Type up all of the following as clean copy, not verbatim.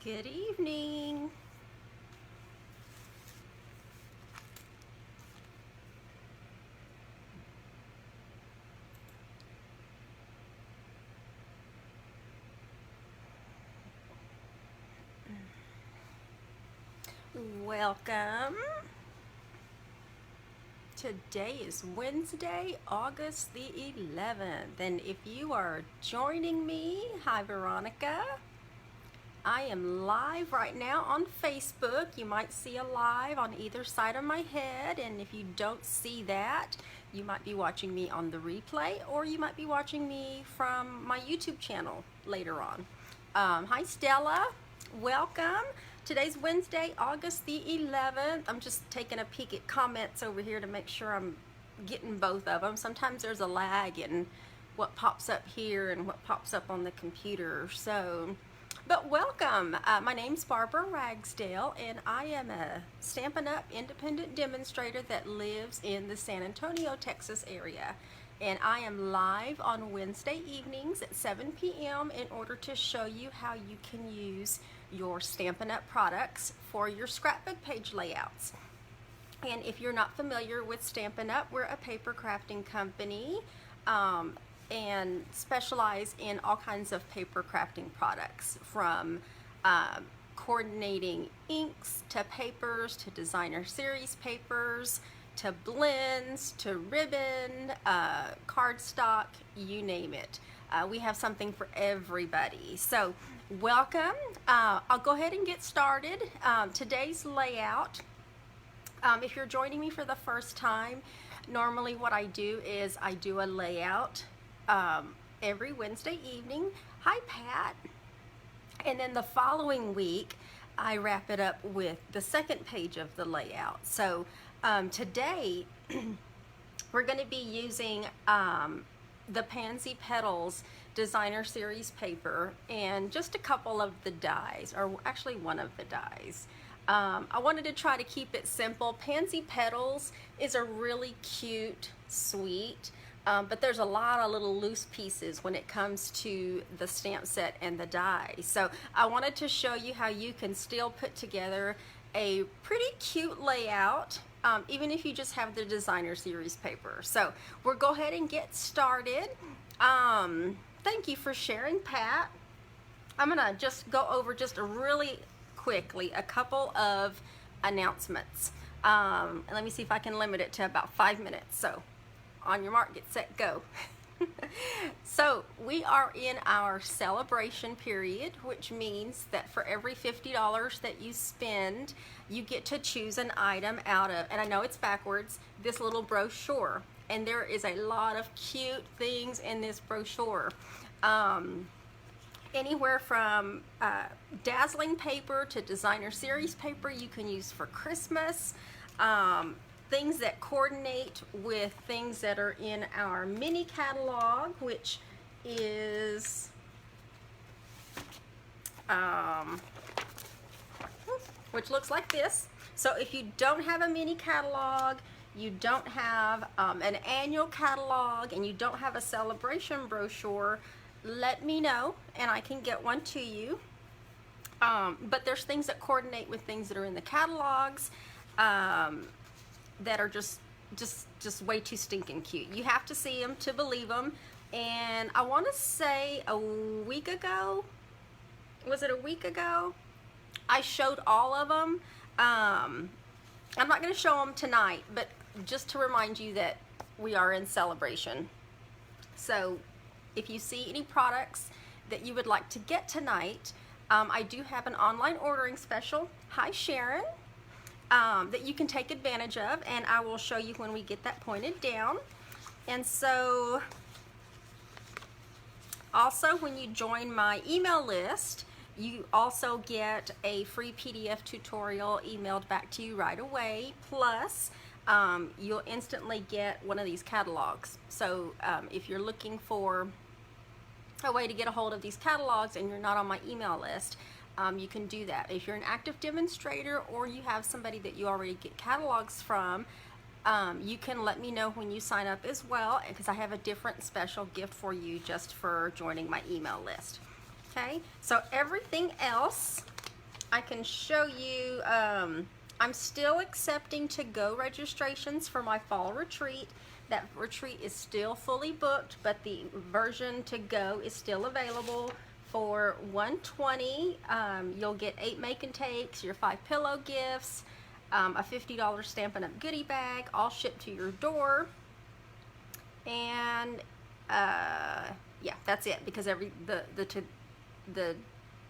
Good evening. Welcome. Today is Wednesday, August the 11th. And if you are joining me, hi Veronica. I am live right now on Facebook. You might see a live on either side of my head, and if you don't see that, you might be watching me on the replay, or you might be watching me from my YouTube channel later on. Hi Stella, welcome. Today's Wednesday, August the 11th. I'm just taking a peek at comments over here to make sure I'm getting both of them. Sometimes there's a lag in what pops up here and what pops up on the computer. But welcome. My name's Barbara Ragsdale, and I am a Stampin' Up! Independent demonstrator that lives in the San Antonio, Texas area. And I am live on Wednesday evenings at 7 p.m. in order to show you how you can use your Stampin' Up! Products for your scrapbook page layouts. And if you're not familiar with Stampin' Up!, we're a paper crafting company. And specialize in all kinds of paper crafting products, from coordinating inks to papers to designer series papers to blends to ribbon, cardstock, you name it. We have something for everybody. So welcome. I'll go ahead and get started. Today's layout, if you're joining me for the first time, normally what I do is I do a layout every Wednesday evening. Hi Pat. And then the following week I wrap it up with the second page of the layout. So today we're going to be using the Pansy Petals designer series paper and just a couple of the dies, or actually one of the dies. I wanted to try to keep it simple. Pansy Petals is a really cute suite, but there's a lot of little loose pieces when it comes to the stamp set and the die. So I wanted to show you how you can still put together a pretty cute layout, even if you just have the designer series paper. So we'll go ahead and get started. Thank you for sharing, Pat. I'm gonna just go over just really quickly a couple of announcements. And let me see if I can limit it to about 5 minutes. So on your mark, get set, go. So we are in our celebration period, which means that for every $50 that you spend, you get to choose an item out of, and I know it's backwards, this little brochure. And there is a lot of cute things in this brochure. Anywhere from dazzling paper to designer series paper you can use for Christmas. Things that coordinate with things that are in our mini catalog, which is which looks like this. So if you don't have a mini catalog, you don't have an annual catalog, and you don't have a celebration brochure, let me know and I can get one to you. But there's things that coordinate with things that are in the catalogs that are just way too stinking cute. You have to see them to believe them. And I want to say a week ago, was it a week ago? I showed all of them. I'm not going to show them tonight, but just to remind you that we are in celebration. So if you see any products that you would like to get tonight, I do have an online ordering special. Hi Sharon. That you can take advantage of, and I will show you when we get that pointed down. And so also, when you join my email list, you also get a free PDF tutorial emailed back to you right away. Plus, you'll instantly get one of these catalogs. So if you're looking for a way to get a hold of these catalogs and you're not on my email list, you can do that. If you're an active demonstrator or you have somebody that you already get catalogs from, you can let me know when you sign up as well, because I have a different special gift for you just for joining my email list. Okay, so everything else I can show you, I'm still accepting to-go registrations for my fall retreat. That retreat is still fully booked, but the version to go is still available for $120. You'll get 8 make and takes, your 5 pillow gifts, a $50 Stampin' Up! Goodie bag, all shipped to your door. And yeah, that's it, because the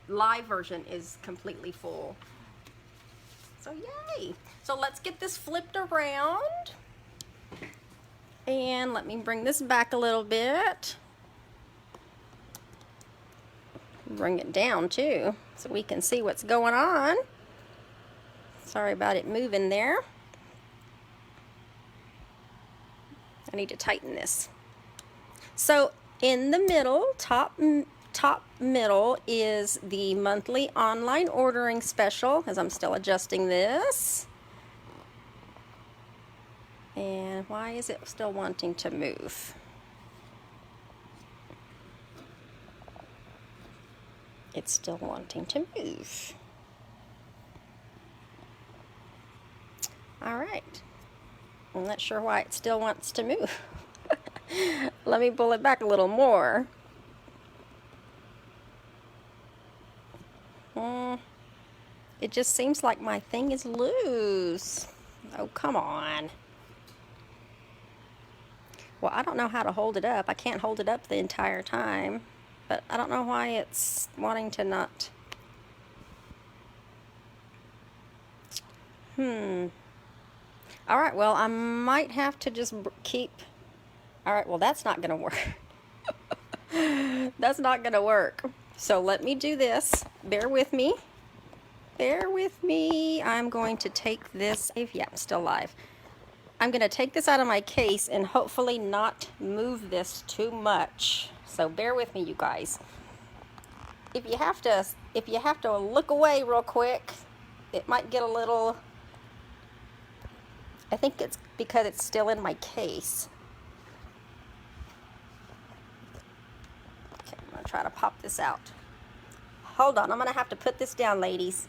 live version is completely full. So yay! So let's get this flipped around. And let me bring this back a little bit. Bring it down too, so we can see what's going on. Sorry about it moving there. I need to tighten this. So in the middle, top middle, is the monthly online ordering special, as I'm still adjusting this. And why is it still wanting to move? It's still wanting to move. All right. I'm not sure why it still wants to move. Let me pull it back a little more. It just seems like my thing is loose. Oh, come on. Well, I don't know how to hold it up. I can't hold it up the entire time, but I don't know why it's wanting to not. All right, well, I might have to just keep. All right, well, that's not gonna work. That's not gonna work. So let me do this. Bear with me. Bear with me. I'm going to take this. Yeah, I'm still live. I'm going to take this out of my case and hopefully not move this too much. So bear with me, you guys. If you have to look away real quick, it might get a little. I think it's because it's still in my case. Okay, I'm going to try to pop this out. Hold on, I'm going to have to put this down, ladies.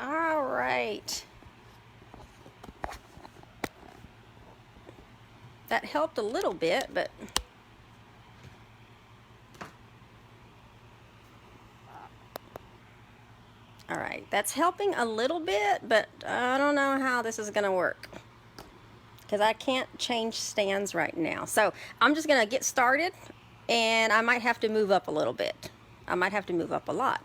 All right. That helped a little bit, but all right, that's helping a little bit, but I don't know how this is going to work because I can't change stands right now. So I'm just going to get started, and I might have to move up a little bit. I might have to move up a lot.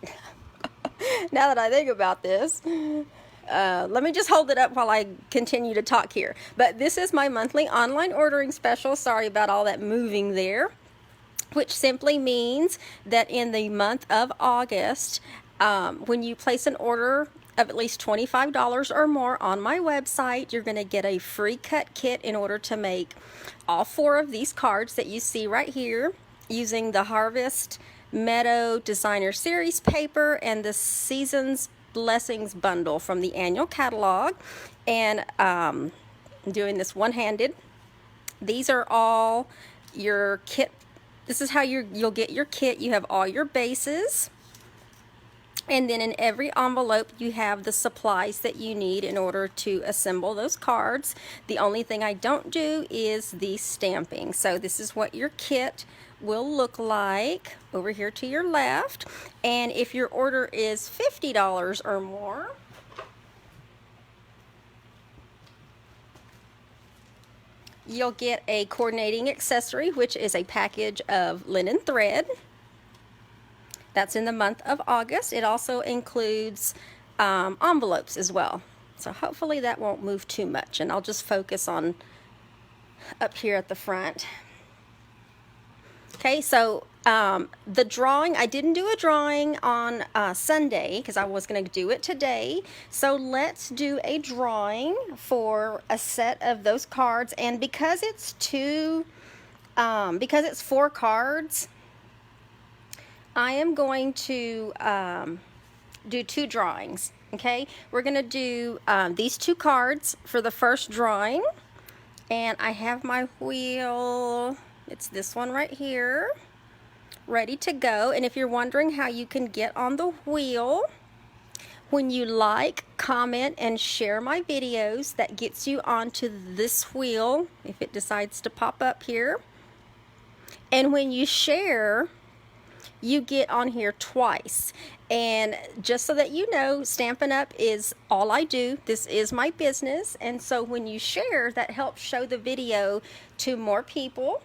Now that I think about this, let me just hold it up while I continue to talk here. But this is my monthly online ordering special. Sorry about all that moving there, which simply means that in the month of August, when you place an order of at least $25 or more on my website, you're going to get a free cut kit in order to make all 4 of these cards that you see right here using the Harvest Meadow Designer Series paper and the Season's Blessings bundle from the annual catalog. And I'm doing this one-handed. These are all your kit. This is how you'll get your kit. You have all your bases, and then in every envelope you have the supplies that you need in order to assemble those cards. The only thing I don't do is the stamping. So this is what your kit will look like over here to your left. And if your order is $50 or more, you'll get a coordinating accessory, which is a package of linen thread. That's in the month of August. It also includes envelopes as well. So hopefully that won't move too much, and I'll just focus on up here at the front. Okay, so the drawing, I didn't do a drawing on Sunday because I was going to do it today. So let's do a drawing for a set of those cards. And because it's because it's 4 cards, I am going to do 2 drawings. Okay, we're gonna do these 2 cards for the first drawing, and I have my wheel, it's this one right here, ready to go. And if you're wondering how you can get on the wheel, when you like, comment, and share my videos, that gets you onto this wheel if it decides to pop up here. And when you share, you get on here twice. And just so that you know, Stampin' Up! Is all I do. This is my business. And so when you share, that helps show the video to more people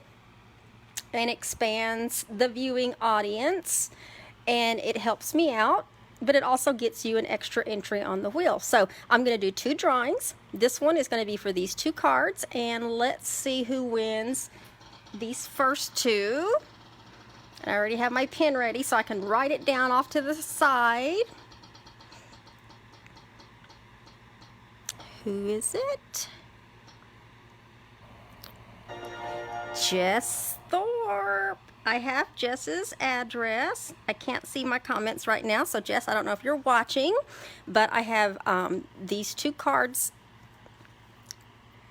and expands the viewing audience, and it helps me out, but it also gets you an extra entry on the wheel. So I'm going to do 2 drawings. This one is going to be for these 2 cards, and let's see who wins these first 2. And I already have my pen ready so I can write it down off to the side. Who is it? Jess Thorpe. I have Jess's address. I can't see my comments right now, so Jess, I don't know if you're watching, but I have these 2 cards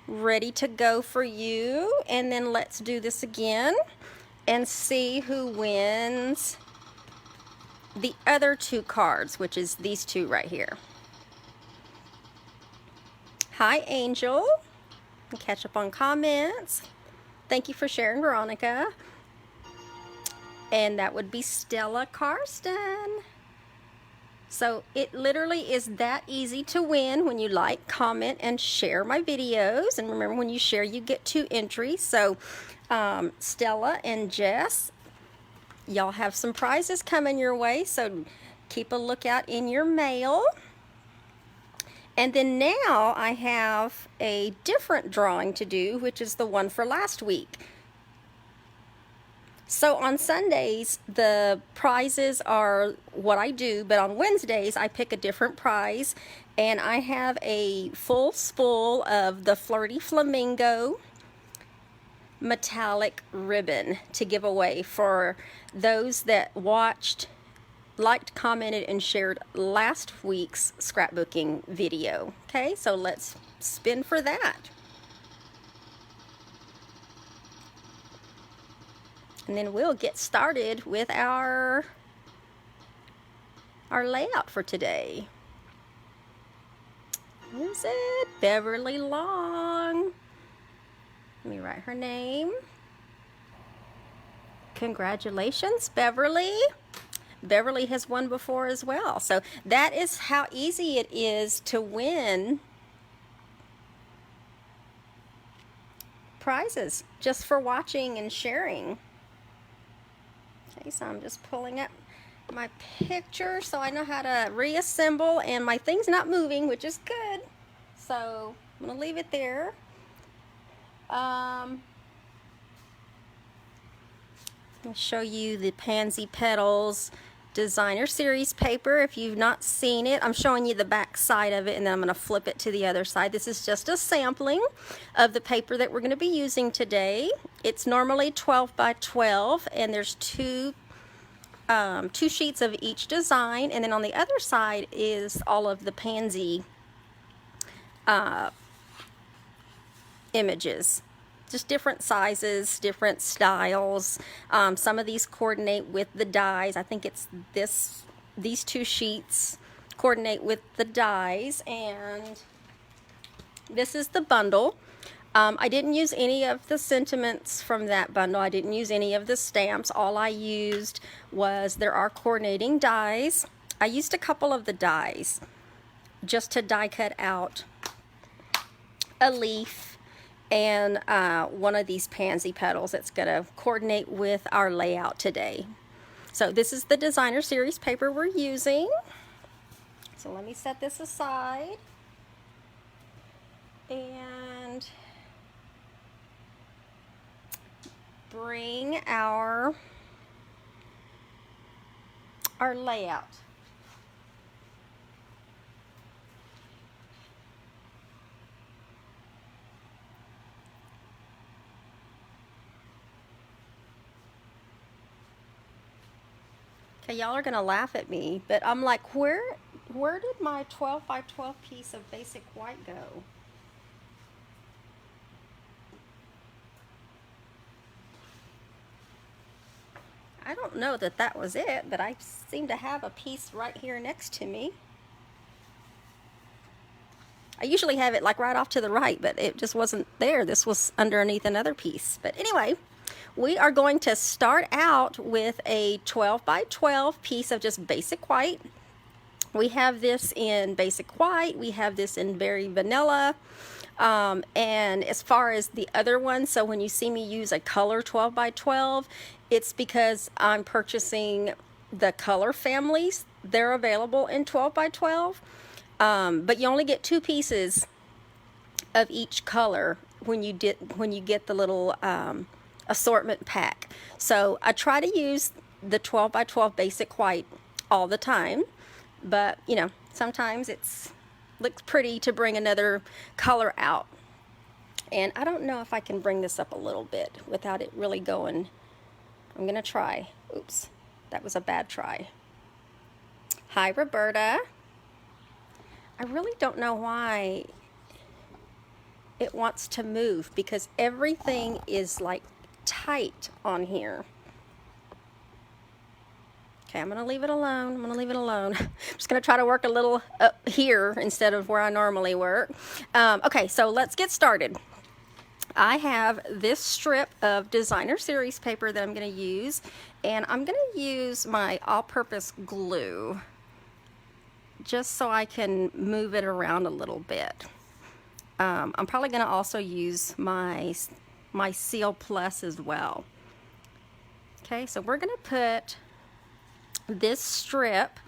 ready to go for you. And then let's do this again and see who wins the other 2 cards, which is these 2 right here. Hi, Angel. Catch up on comments. Thank you for sharing, Veronica. And that would be Stella Karsten. So it literally is that easy to win when you like, comment, and share my videos. And remember, when you share, you get 2 entries. So Stella and Jess, y'all have some prizes coming your way, so keep a lookout in your mail. And then now I have a different drawing to do, which is the one for last week. So on Sundays, the prizes are what I do, but on Wednesdays, I pick a different prize. And I have a full spool of the Flirty Flamingo metallic ribbon to give away for those that watched, liked, commented, and shared last week's scrapbooking video. Okay, so let's spin for that. And then we'll get started with our layout for today. What is it? Beverly Long. Let me write her name. Congratulations, Beverly. Beverly has won before as well. So that is how easy it is to win prizes just for watching and sharing. Okay, so I'm just pulling up my picture so I know how to reassemble, and my thing's not moving, which is good. So I'm gonna leave it there. Let me show you the Pansy Petals Designer Series paper. If you've not seen it, I'm showing you the back side of it, and then I'm going to flip it to the other side. This is just a sampling of the paper that we're going to be using today. It's normally 12 by 12, and there's two sheets of each design, and then on the other side is all of the pansy images. Just different sizes, different styles. Some of these coordinate with the dies. I think it's these 2 sheets coordinate with the dies, and this is the bundle. I didn't use any of the sentiments from that bundle. I didn't use any of the stamps. All I used was, there are coordinating dies. I used a couple of the dies just to die cut out a leaf and one of these pansy petals that's going to coordinate with our layout today. So this is the Designer Series paper we're using. So let me set this aside and bring our layout. Okay, y'all are gonna laugh at me, but I'm like, where did my 12 by 12 piece of basic white go? I don't know that that was it, but I seem to have a piece right here next to me. I usually have it like right off to the right, but it just wasn't there. This was underneath another piece. But anyway, we are going to start out with a 12 by 12 piece of just basic white. We have this in basic white. We have this in berry vanilla. And as far as the other one, so when you see me use a color 12 by 12, it's because I'm purchasing the color families. They're available in 12 by 12. But you only get 2 pieces of each color when you get the little assortment pack. So I try to use the 12 by 12 basic white all the time, but you know, sometimes it's looks pretty to bring another color out. And I don't know if I can bring this up a little bit without it really going. I'm gonna try. Oops, that was a bad try. Hi, Roberta. I really don't know why it wants to move, because everything is like tight on here. Okay, I'm gonna leave it alone. I'm gonna leave it alone. I'm just gonna try to work a little up here instead of where I normally work. Okay, so let's get started. I have this strip of designer series paper that I'm gonna use, and I'm gonna use my all-purpose glue just so I can move it around a little bit. I'm probably going to also use my Seal Plus as well. Okay, so we're going to put this strip.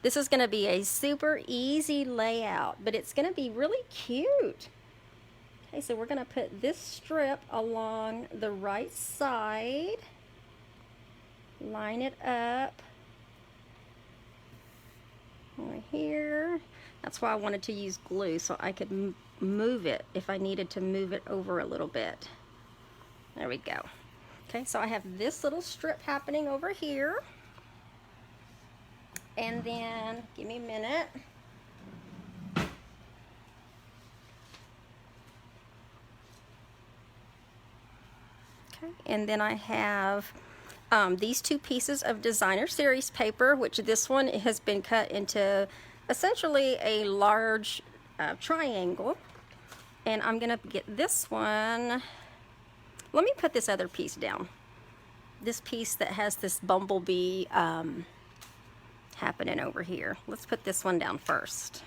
This is going to be a super easy layout, but it's going to be really cute. Okay, so we're going to put this strip along the right side, line it up right here. That's why I wanted to use glue, so I could move it if I needed to move it over a little bit. There we go. Okay, so I have this little strip happening over here. And then, give me a minute. Okay, and then I have these 2 pieces of designer series paper, which this one has been cut into essentially a large triangle. And I'm gonna get this one. Let me put this other piece down. This piece that has this bumblebee happening over here. Let's put this one down first.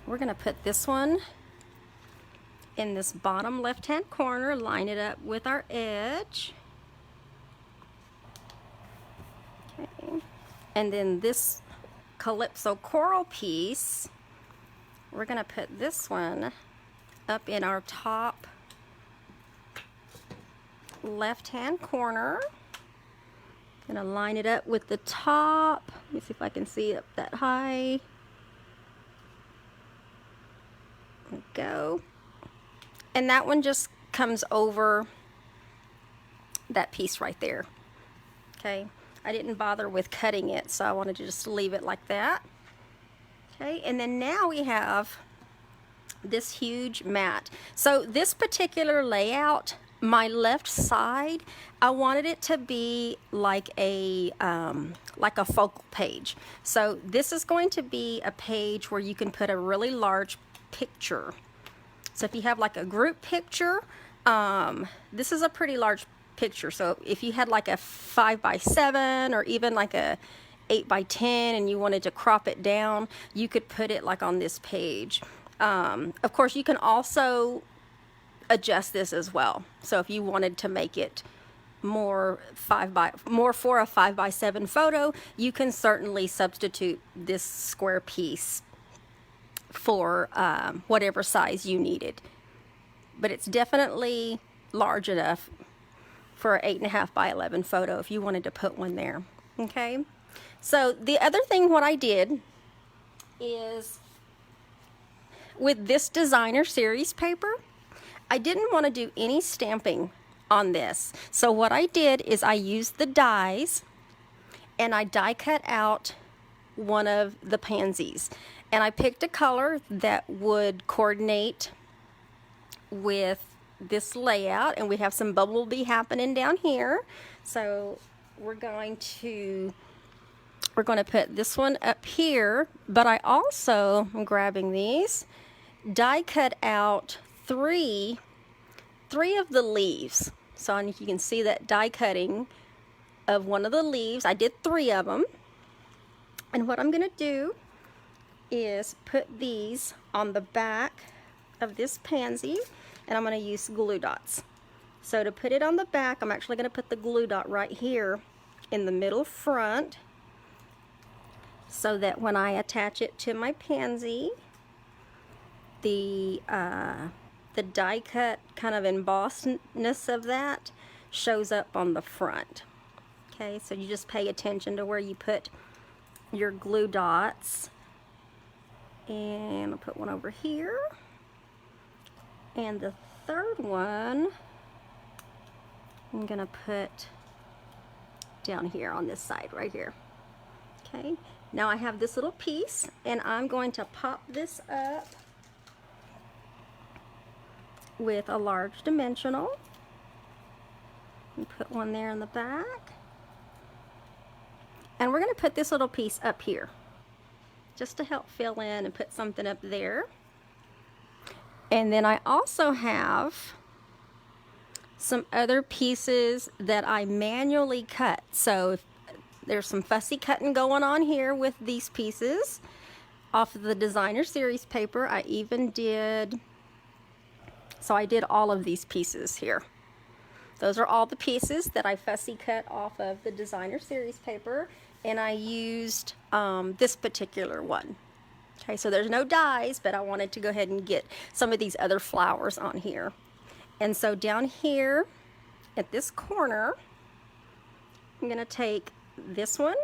We're gonna put this one in this bottom left-hand corner, line it up with our edge. Okay. And then this Calypso coral piece, we're gonna put this one up in our top left-hand corner. Gonna line it up with the top. Let me see if I can see it up that high. There we go. And that one just comes over that piece right there. Okay, I didn't bother with cutting it, so I wanted to just leave it like that. Okay, and then now we have this huge mat. So this particular layout, my left side, I wanted it to be like a focal page. So this is going to be a page where you can put a really large picture. So if you have like a group picture, this is a pretty large picture. So if you had like a 5x7 or even like a 8x10 and you wanted to crop it down, you could put it like on this page. Of course, you can also adjust this as well. So if you wanted to make it more for a 5x7 photo, you can certainly substitute this square piece for whatever size you needed. But it's definitely large enough for an 8.5x11 photo if you wanted to put one there. Okay, so the other thing what I did is with this designer series paper, I didn't want to do any stamping on this. So what I did is I used the dies and I die cut out one of the pansies. And I picked a color that would coordinate with this layout, and we have some bumblebee happening down here. So we're going to put this one up here, but I also, I'm grabbing these, die cut out three of the leaves. So you can see that die cutting of one of the leaves. I did 3 of them. And what I'm going to do is put these on the back of this pansy, and I'm going to use glue dots. So to put it on the back, I'm actually going to put the glue dot right here in the middle front, so that when I attach it to my pansy, the die cut kind of embossedness of that shows up on the front. Okay, so you just pay attention to where you put your glue dots. And I'll put one over here. And the third one I'm gonna put down here on this side right here. Okay, now I have this little piece, and I'm going to pop this up with a large dimensional and put one there in the back. And we're going to put this little piece up here just to help fill in and put something up there. And then I also have some other pieces that I manually cut. So if there's some fussy cutting going on here with these pieces off of the designer series paper. I did all of these pieces here. Those are all the pieces that I fussy cut off of the designer series paper, and I used this particular one. Okay, so there's no dies, but I wanted to go ahead and get some of these other flowers on here. And so down here at this corner, I'm going to take this one,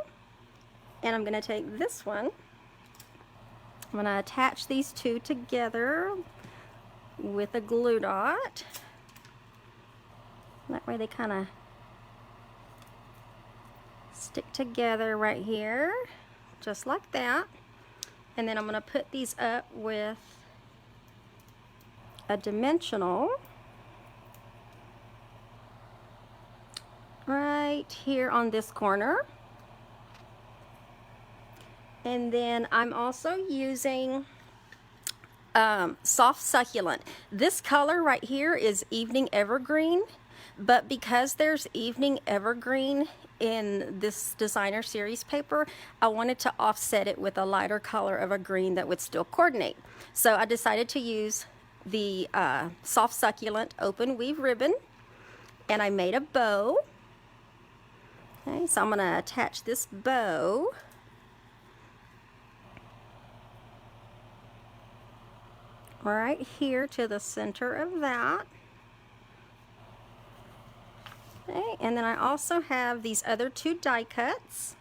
and I'm going to take this one. I'm going to attach these two together with a glue dot. That way they kind of stick together right here, just like that. And then I'm going to put these up with a dimensional right here on this corner. And then I'm also using soft succulent. This color right here is evening evergreen, but because there's evening evergreen in this designer series paper, I wanted to offset it with a lighter color of a green that would still coordinate. So I decided to use the soft succulent open weave ribbon, and I made a bow. Okay, so I'm going to attach this bow right here to the center of that. Okay, and then I also have these other 2 die cuts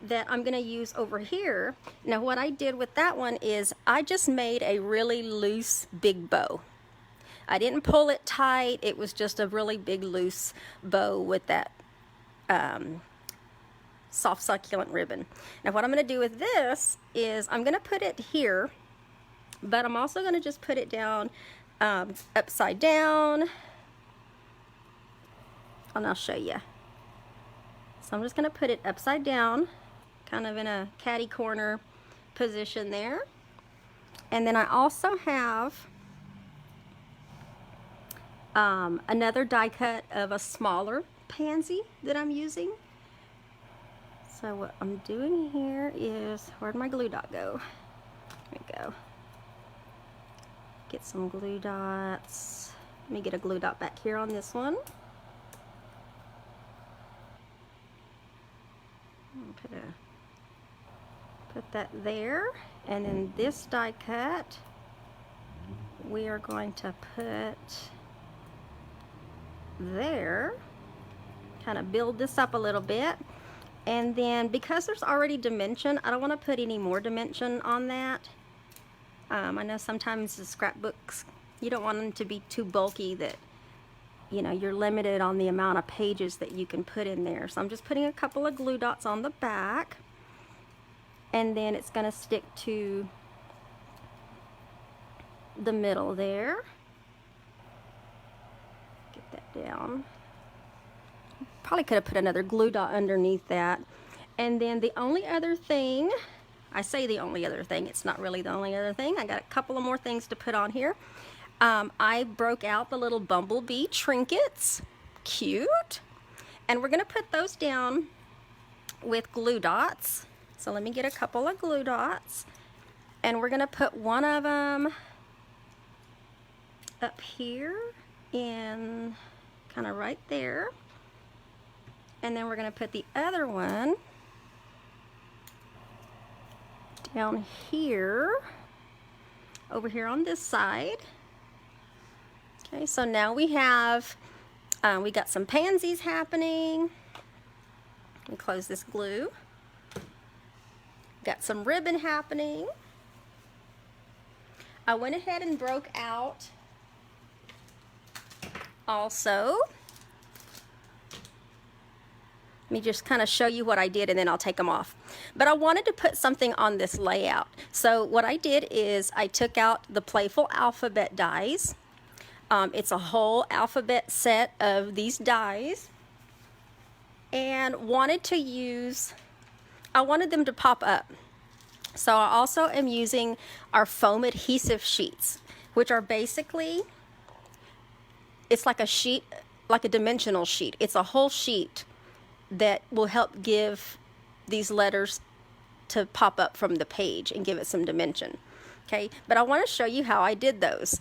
that I'm going to use over here. Now what I did with that one is I just made a really loose big bow. I didn't pull it tight, it was just a really big loose bow with that soft succulent ribbon. Now what I'm going to do with this is I'm going to put it here, but I'm also going to just put it down upside down, and I'll show you. So I'm just going to put it upside down, kind of in a catty corner position there. And then I also have another die cut of a smaller pansy that I'm using. So what I'm doing here is, where'd my glue dot go? There we go. Get some glue dots. Let me get a glue dot back here on this one. Put that there, and then this die cut we are going to put there. Kind of build this up a little bit, and then because there's already dimension, I don't want to put any more dimension on that. I know sometimes the scrapbooks, you don't want them to be too bulky that you know, you're limited on the amount of pages that you can put in there. So I'm just putting a couple of glue dots on the back, and then it's going to stick to the middle there. Get that down. Probably could have put another glue dot underneath that. And then the only other thing, I say the only other thing, it's not really the only other thing. I got a couple of more things to put on here. I broke out the little bumblebee trinkets. Cute. And we're going to put those down with glue dots. So let me get a couple of glue dots. And we're going to put one of them up here in kind of right there. And then we're going to put the other one down here, over here on this side. Okay, so now we have, we got some pansies happening. Let me close this glue. Got some ribbon happening. I went ahead and broke out also. Let me just kind of show you what I did, and then I'll take them off. But I wanted to put something on this layout. So what I did is I took out the Playful Alphabet dies. It's a whole alphabet set of these dies, and wanted to use, I wanted them to pop up. So I also am using our foam adhesive sheets, which are basically, it's like a sheet, like a dimensional sheet. It's a whole sheet that will help give these letters to pop up from the page and give it some dimension. Okay, but I want to show you how I did those.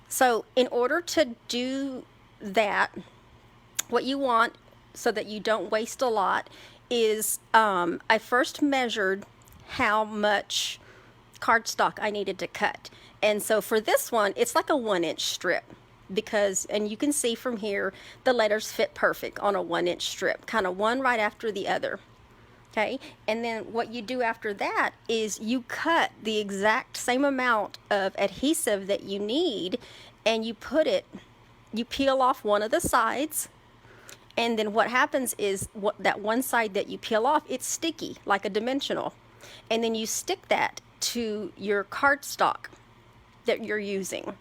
So in order to do that, what you want, so that you don't waste a lot, is I first measured how much cardstock I needed to cut. And so for this one, it's like a 1-inch strip, because, and you can see from here, the letters fit perfect on a 1-inch strip, kind of one right after the other. Okay, and then what you do after that is you cut the exact same amount of adhesive that you need, and you put it, you peel off one of the sides, and then what happens is that one side that you peel off, it's sticky like a dimensional, and then you stick that to your cardstock that you're using.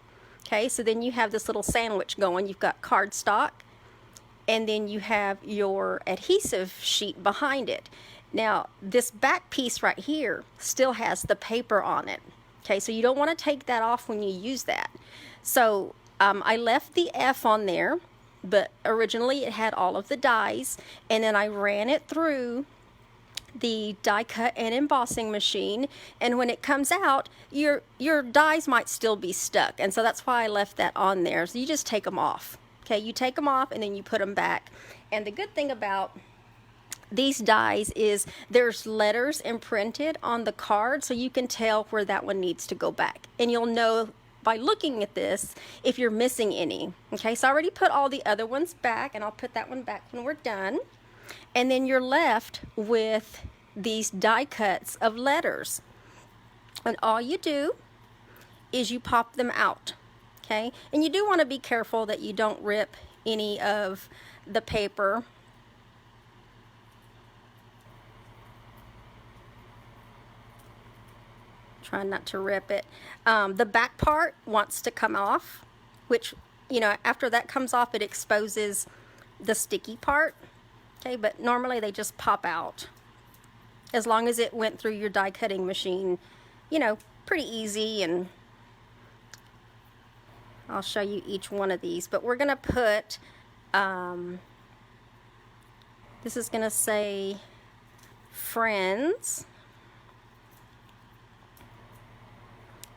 Okay, so then you have this little sandwich going. You've got cardstock, and then you have your adhesive sheet behind it. Now, this back piece right here still has the paper on it. Okay, so you don't want to take that off when you use that. So I left the F on there, but originally it had all of the dies, and then I ran it through the die cut and embossing machine, and when it comes out, your dies might still be stuck, and so that's why I left that on there. So you just take them off. Okay, you take them off and then you put them back. And the good thing about these dies is there's letters imprinted on the card, so you can tell where that one needs to go back, and you'll know by looking at this if you're missing any. Okay, so I already put all the other ones back, and I'll put that one back when we're done. And then you're left with these die cuts of letters, and all you do is you pop them out. Okay, and you do want to be careful that you don't rip any of the paper. Try not to rip it. The back part wants to come off, which, you know, after that comes off, it exposes the sticky part. Okay, but normally they just pop out. As long as it went through your die cutting machine, you know, pretty easy. And I'll show you each one of these, but we're going to put, this is going to say friends.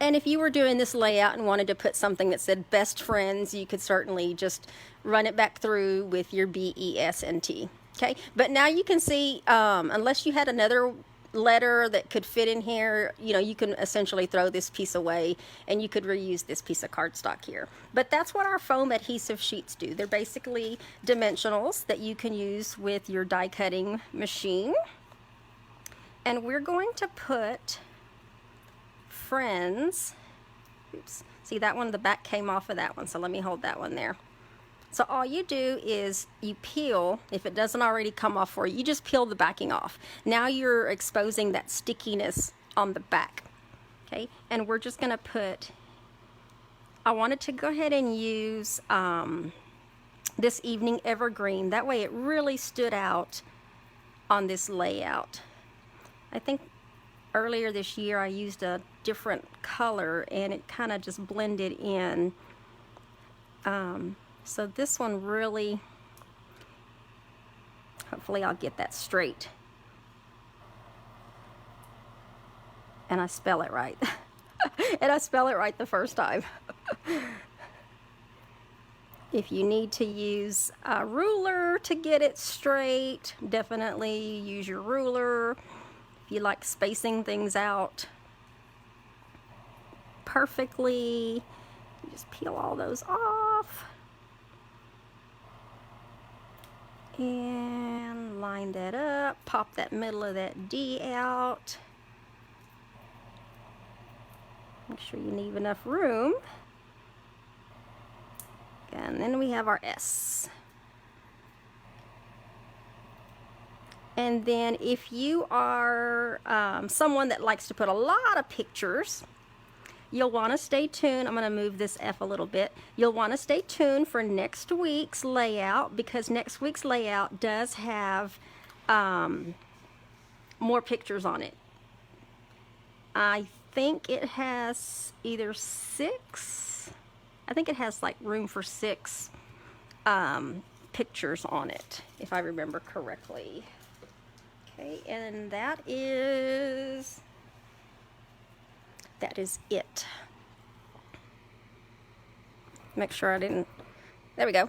And if you were doing this layout and wanted to put something that said best friends, you could certainly just run it back through with your BESNT. Okay, but now you can see, unless you had another letter that could fit in here, you know, you can essentially throw this piece away and you could reuse this piece of cardstock here. But that's what our foam adhesive sheets do. They're basically dimensionals that you can use with your die cutting machine. And we're going to put friends, oops, see that one, the back came off of that one, so let me hold that one there. So all you do is you peel, if it doesn't already come off for you, you just peel the backing off. Now you're exposing that stickiness on the back. Okay, and we're just gonna put, I wanted to go ahead and use this Evening Evergreen. That way it really stood out on this layout. I think earlier this year I used a different color and it kind of just blended in. So this one really, hopefully I'll get that straight. And I spell it right. And I spell it right the first time. If you need to use a ruler to get it straight, definitely use your ruler. If you like spacing things out perfectly, you just peel all those off. And line that up, pop that middle of that D out. Make sure you leave enough room. And then we have our S. And then if you are someone that likes to put a lot of pictures, you'll want to stay tuned. I'm going to move this F a little bit. You'll want to stay tuned for next week's layout, because next week's layout does have more pictures on it. I think it has either 6, I think it has like room for 6 pictures on it, if I remember correctly. Okay, and that is it. Make sure I didn't, there we go.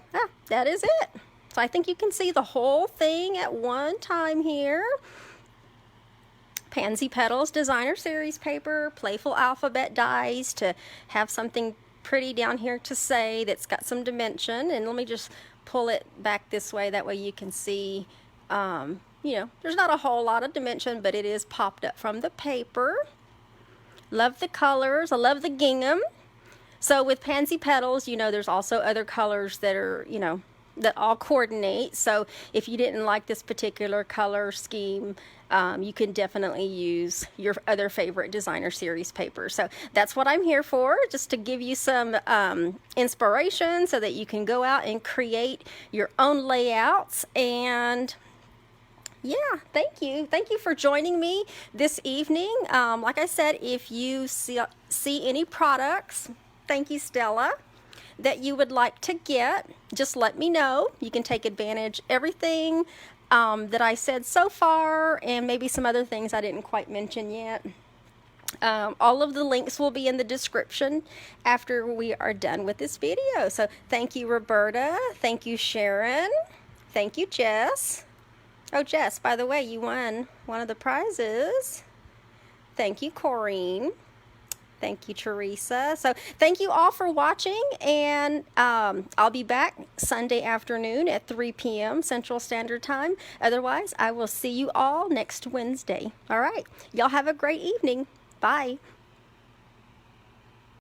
That is it. So I think you can see the whole thing at one time here. Pansy Petals Designer Series paper, playful alphabet dies to have something pretty down here to say that's got some dimension. And let me just pull it back this way, that way you can see, you know, there's not a whole lot of dimension, but it is popped up from the paper. Love the colors. I love the gingham. So with Pansy Petals, you know, there's also other colors that are, you know, that all coordinate. So if you didn't like this particular color scheme, you can definitely use your other favorite designer series paper. So that's what I'm here for, just to give you some inspiration so that you can go out and create your own layouts. And yeah, thank you. Thank you for joining me this evening. Like I said, if you see any products, thank you, Stella, that you would like to get, just let me know. You can take advantage of everything that I said so far, and maybe some other things I didn't quite mention yet. All of the links will be in the description after we are done with this video. So thank you, Roberta. Thank you, Sharon. Thank you, Jess. Oh, Jess, by the way, you won one of the prizes. Thank you, Corrine. Thank you, Teresa. So thank you all for watching, and I'll be back Sunday afternoon at 3 p.m. Central Standard Time. Otherwise, I will see you all next Wednesday. All right. Y'all have a great evening. Bye.